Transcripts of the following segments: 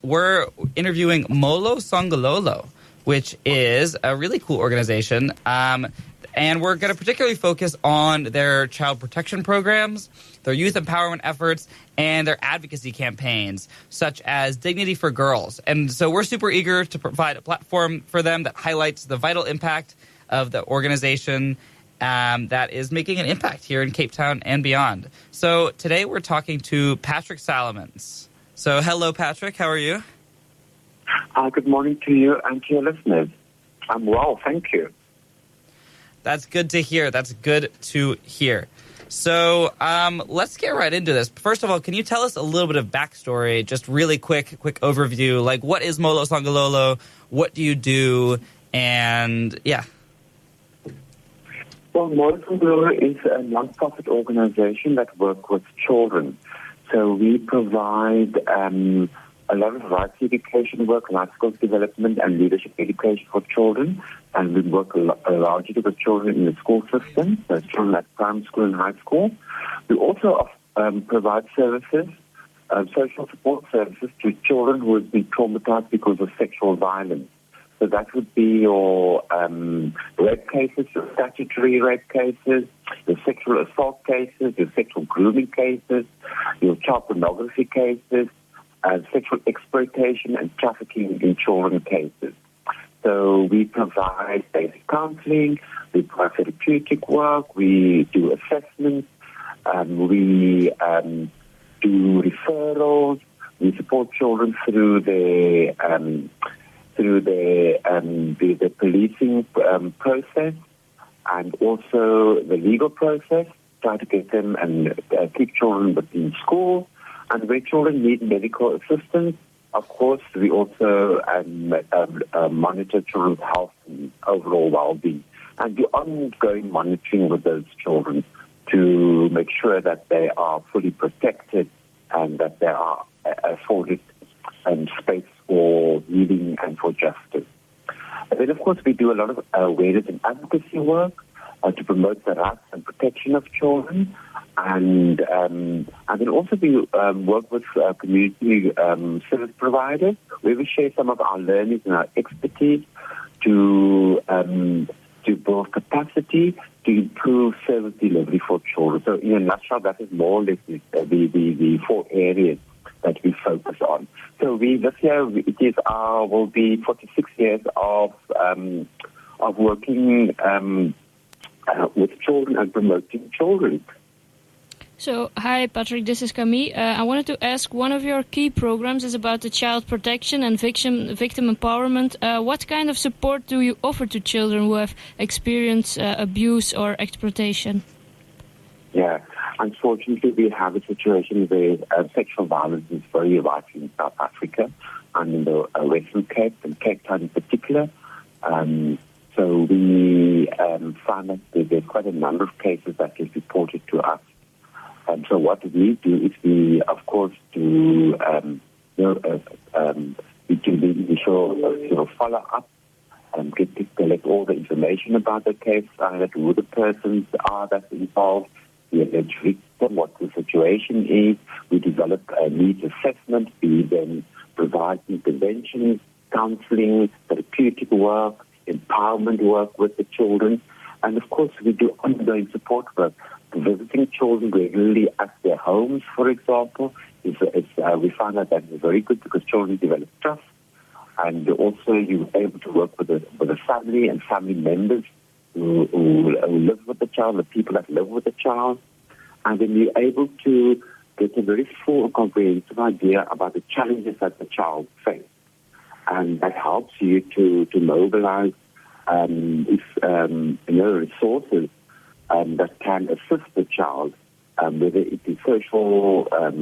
We're interviewing Molo Songololo, which is a really cool organization. And we're going to particularly focus on their child protection programs, their youth empowerment efforts, and their advocacy campaigns, such as Dignity for Girls. And so we're super eager to provide a platform for them that highlights the vital impact of the organization that is making an impact here in Cape Town and beyond. So today we're talking to Patric Solomons. So hello, Patric. How are you? Good morning to you and to your listeners. I'm well, thank you. That's good to hear. So let's get right into this. First of all, can you tell us a little bit of backstory, just really quick overview? Like, what is Molo Songololo? What do you do? And, yeah. Well, Molo Songololo is a non-profit organization that works with children. So we provide a lot of rights education work, life skills development, and leadership education for children. And we work largely with children in the school system, so children at primary school and high school. We also provide services, social support services to children who have been traumatized because of sexual violence. So that would be your rape cases, your statutory rape cases, your sexual assault cases, your sexual grooming cases, your child pornography cases, sexual exploitation and trafficking in children cases. So we provide basic counseling, we provide therapeutic work, we do assessments, we do referrals, we support children through the policing process and also the legal process, try to get them and keep children within school. And where children need medical assistance, of course, we also monitor children's health and overall well-being and do ongoing monitoring with those children to make sure that they are fully protected and that they are afforded space for healing and for justice. And then, of course, we do a lot of awareness and advocacy work to promote the rights and protection of children. And then also we work with community service providers where we share some of our learnings and our expertise to build capacity to improve service delivery for children. So in a nutshell, that is more or less the four areas that we focus on. So this year will be 46 years of working with children and promoting children. So, hi Patric, this is Camille. I wanted to ask, one of your key programs is about the child protection and victim empowerment. What kind of support do you offer to children who have experienced abuse or exploitation? Yeah, unfortunately we have a situation where sexual violence is very rife in South Africa and in the Western Cape and Cape Town in particular. So we find that there's quite a number of cases that get reported to us. So what we do is we, of course, do we do the initial follow-up and collect all the information about the case, find out who the persons are that's involved, the alleged victim, what the situation is. We develop a needs assessment. We then provide interventions, counseling, therapeutic work, empowerment work with the children. And, of course, we do ongoing support work. Visiting children regularly at their homes, for example, we find that is very good because children develop trust. And also you're able to work with a family and family members who live with the child, the people that live with the child. And then you're able to get a very full and comprehensive idea about the challenges that the child faces. And that helps you to mobilize resources that can assist the child, whether it is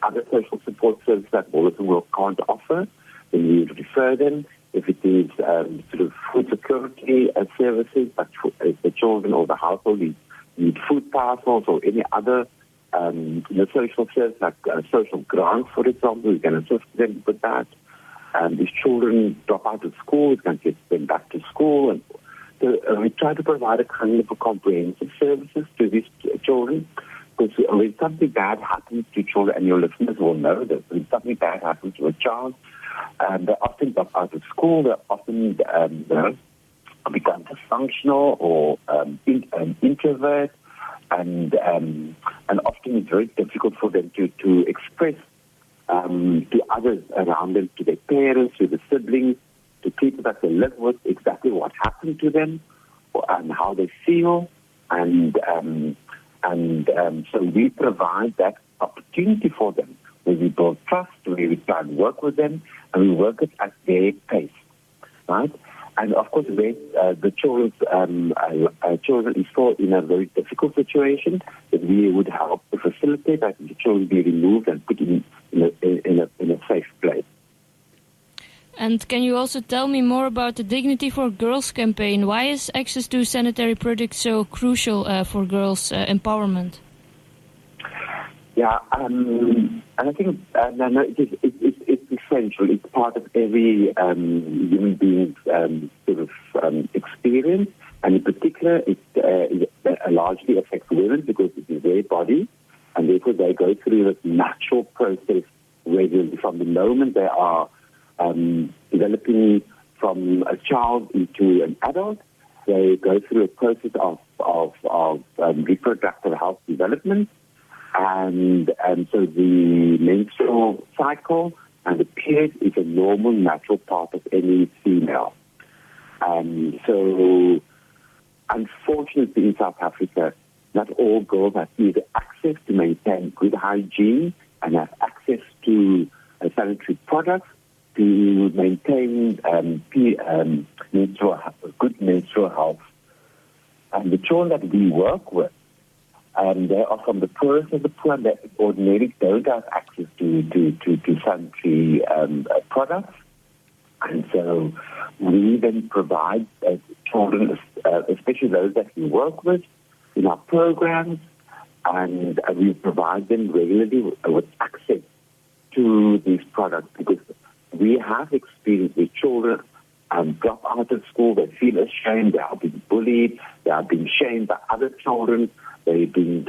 other social support services that Molo Songololo can't offer, then you refer them. If it is sort of food security services, but if the children or the household need food parcels or any other social service like social grants, for example, we can assist them with that. If children drop out of school, we can get them back to school. And so we try to provide a kind of comprehensive services to these children. Because when something bad happens to children, and your listeners will know this, when something bad happens to a child, they often drop out of school, they often become dysfunctional or introvert, and often it's very difficult for them to express to others around them, to their parents, to the siblings, to people that they live with, exactly what happened to them and how they feel. And so we provide that opportunity for them, where we build trust, where we try and work with them, and we work it at their pace, right? And of course, the children is still in a very difficult situation, that we would help to facilitate that the children be removed and put in a safe place. And can you also tell me more about the Dignity for Girls campaign? Why is access to sanitary products so crucial for girls' empowerment? Yeah, and I think it's essential. It's part of every human being's experience, and in particular, it largely affects women because it is their body, and therefore they go through this natural process regularly from the moment they are developing from a child into an adult. They go through a process of reproductive health development, and so the menstrual cycle and the period is a normal, natural part of any female. So, unfortunately, in South Africa, not all girls have either access to maintain good hygiene and have access to sanitary products to maintain good menstrual health. And the children that we work with, they are from the poorest of the poor, and they ordinarily don't have access to sanitary products. And so we then provide children, especially those that we work with, in our programs, and we provide them regularly with access to these products, because we have experience with children drop out of school, they feel ashamed, they are being bullied, they are being shamed by other children, they're being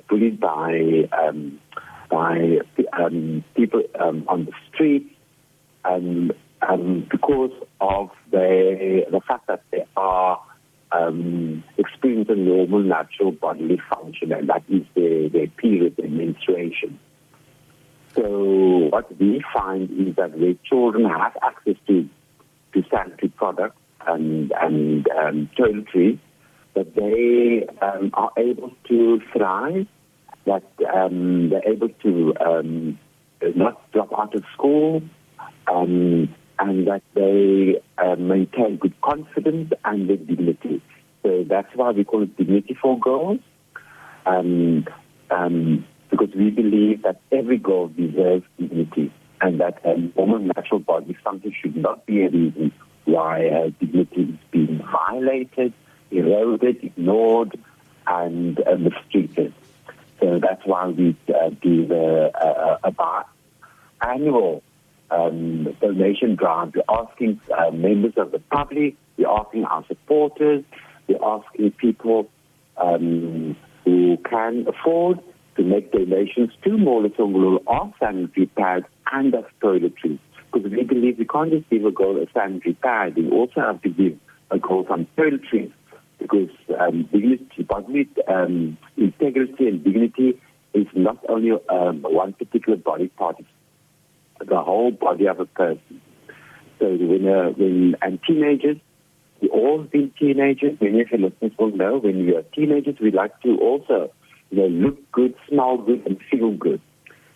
bullied by people on the street, because of the fact that they are experiencing normal, natural bodily function, and that is their period, their menstruation. So what we find is that where children have access to sanitary products and toiletries, that they are able to thrive, that they're able to not drop out of school, and that they maintain good confidence and their dignity. So that's why we call it Dignity for Girls, because we believe that every girl deserves dignity, and that a woman's natural body function should not be a reason why her dignity is being violated, eroded, ignored, and mistreated. So that's why we do the annual donation drive. We're asking members of the public, we're asking our supporters, we're asking people who can afford to make donations to Molo Songololo of sanitary pads and of toiletries. Because we believe we can't just give a girl a sanitary pad, we also have to give a girl some toiletries, because dignity, bodily integrity and dignity is not only one particular body part, it's the whole body of a person. So and teenagers, we all been teenagers. Many of your listeners will know when we are teenagers, we like to also look good, smell good, and feel good.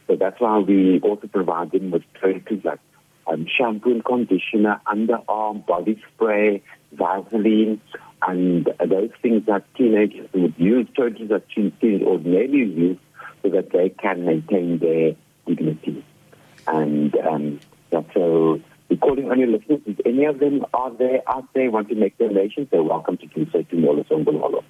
So that's why we also provide them with toiletries like shampoo and conditioner, underarm, body spray, Vaseline, and those things that teenagers would use, toiletries that teenagers ordinarily use, so that they can maintain their dignity. And so we're calling on your listeners. If any of them are there out there want to make donations, they're welcome to do so to Molo Songololo.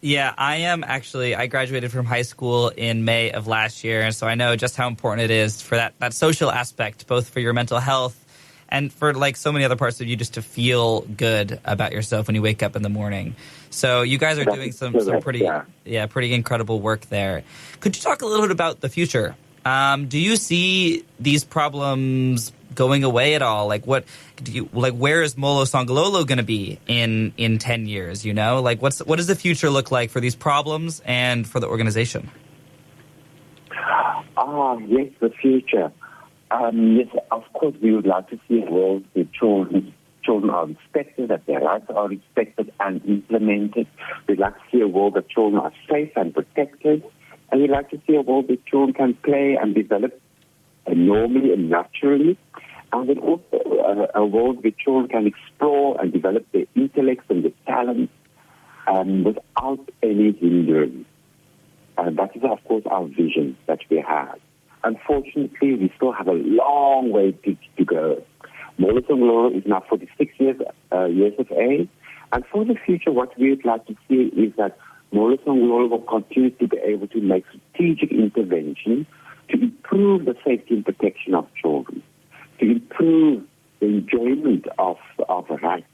Yeah, I am actually. I graduated from high school in May of last year, and so I know just how important it is for that social aspect, both for your mental health and for like so many other parts of you, just to feel good about yourself when you wake up in the morning. So you guys are doing some pretty incredible work there. Could you talk a little bit about the future? Do you see these problems going away at all? Like, what do you like? Where is Molo Songololo going to be in 10 years? You know, like what does the future look like for these problems and for the organization? Yes, the future. Yes, of course, we would like to see a world where children are respected, that their rights are respected and implemented. We'd like to see a world where children are safe and protected. And we'd like to see a world where children can play and develop normally and naturally. And then also a world where children can explore and develop their intellects and their talents without any hindrance. And that is, of course, our vision that we have. Unfortunately, we still have a long way to go. Molo Songololo is now 46 years of age. And for the future, what we would like to see is that Molo Songololo will continue to be able to make strategic interventions to improve the safety and protection of children, to improve the enjoyment of rights.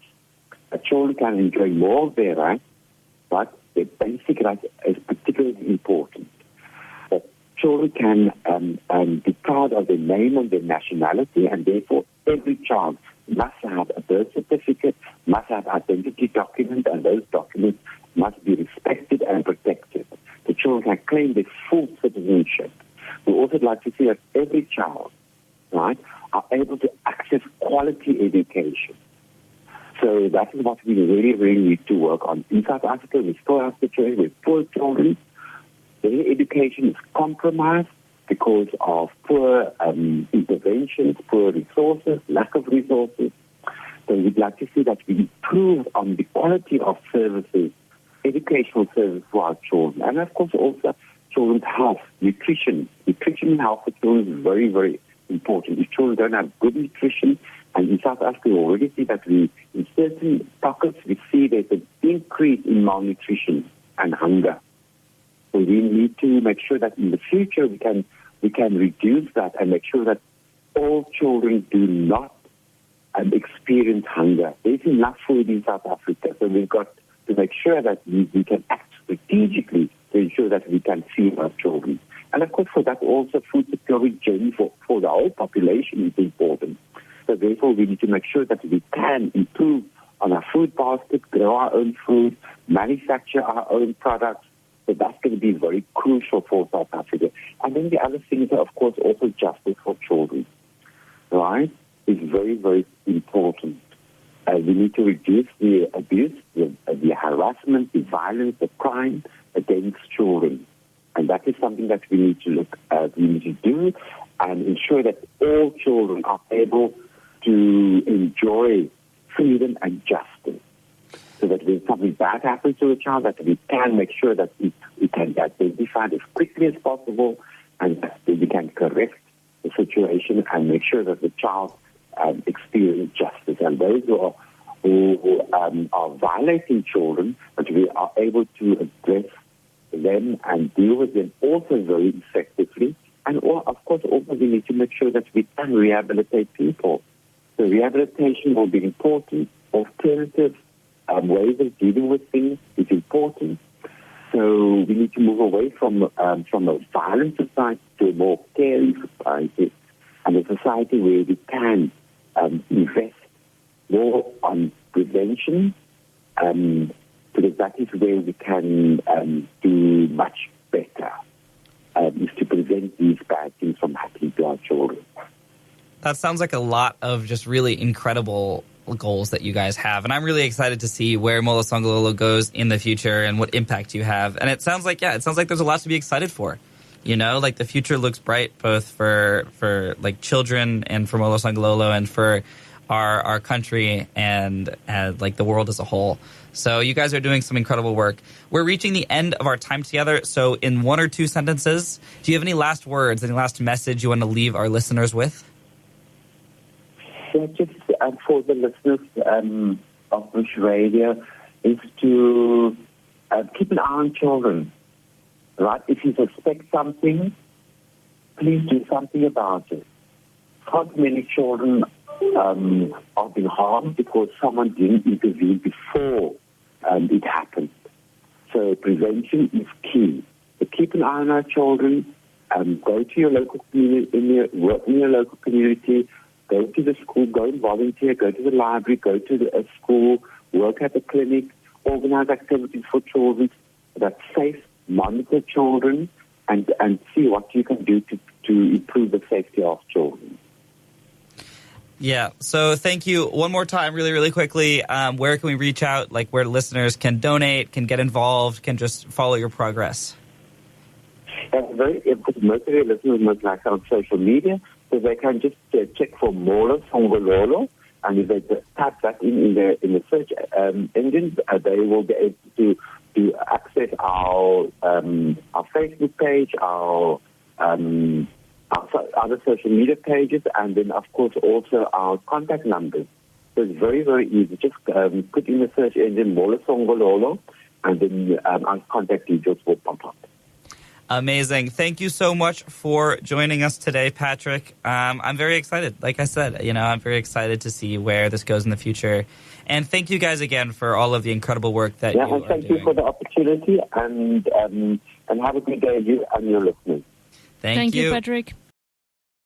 Children can enjoy more of their rights, but their basic rights is particularly important. Children can be proud of their name and their nationality, and therefore every child must have a birth certificate, must have identity document, and those documents must be respected and protected. The children can claim their full citizenship. We also like to see that every child, right, are able to access quality education. So that is what we really, really need to work on. In South Africa, we still have situations with poor children. Their education is compromised because of poor interventions, poor resources, lack of resources. So we'd like to see that we improve on the quality of services, educational services for our children. And of course also children's health, nutrition. Nutrition and health for children is very, very important. If children don't have good nutrition, and in South Africa we already see that in certain pockets we see there's an increase in malnutrition and hunger. So we need to make sure that in the future we can reduce that and make sure that all children do not experience hunger. There's enough food in South Africa, so we've got to make sure that we can act strategically to ensure that we can feed our children. And of course for that also food security journey for the whole population is important. So therefore we need to make sure that we can improve on our food basket, grow our own food, manufacture our own products. So that's going to be very crucial for South Africa. And then the other thing is, of course, also justice for children, right? It's very, very important. We need to reduce the abuse, the harassment, the violence, the crime against children. And that is something that we need to do and ensure that all children are able to enjoy freedom and justice. So that when something bad happens to a child, that we can make sure that we can identify it as quickly as possible and that we can correct the situation and make sure that the child experiences justice. And those who are violating children, that we are able to address them and deal with them also very effectively. And of course also we need to make sure that we can rehabilitate people. So rehabilitation will be important. Alternative ways of dealing with things is important. So we need to move away from a violent society to a more caring society, and a society where we can invest more on prevention, because that is where we can do much better, is to prevent these bad things from happening to our children. That sounds like a lot of just really incredible goals that you guys have, and I'm really excited to see where Molo Songololo goes in the future and what impact you have. And it sounds like there's a lot to be excited for. You know, like the future looks bright both for like children and for Molo Songololo and for our country and like the world as a whole. So you guys are doing some incredible work. We're reaching the end of our time together. So in one or two sentences, do you have any last words, any last message you want to leave our listeners with? So just for the listeners of Bush Radio is to keep an eye on children, right? If you suspect something, please do something about it. Not many children are being harmed because someone didn't intervene before it happened. So prevention is key. So keep an eye on our children. Go to your local community, work in your local community. Go to the school. Go and volunteer. Go to the library. Go to a school. Work at the clinic. Organize activities for children that's safe. Monitor children, and see what you can do to improve the safety of children. Yeah, so thank you one more time, really, really quickly. Where can we reach out, like where listeners can donate, can get involved, can just follow your progress? Because most of your listeners most likely on social media, so they can just check for Molo Songololo, and if they just type that in the search engines, they will be able to access our Facebook page, our other social media pages, and then, of course, also our contact numbers. So it's very, very easy. Just put in the search engine Molo Songololo, and then our contact details will pop up. Amazing. Thank you so much for joining us today, Patric. I'm very excited. Like I said, I'm very excited to see where this goes in the future. And thank you guys again for all of the incredible work that you are doing. Thank you for the opportunity, and have a good day, you and your listeners. Thank you, Patric.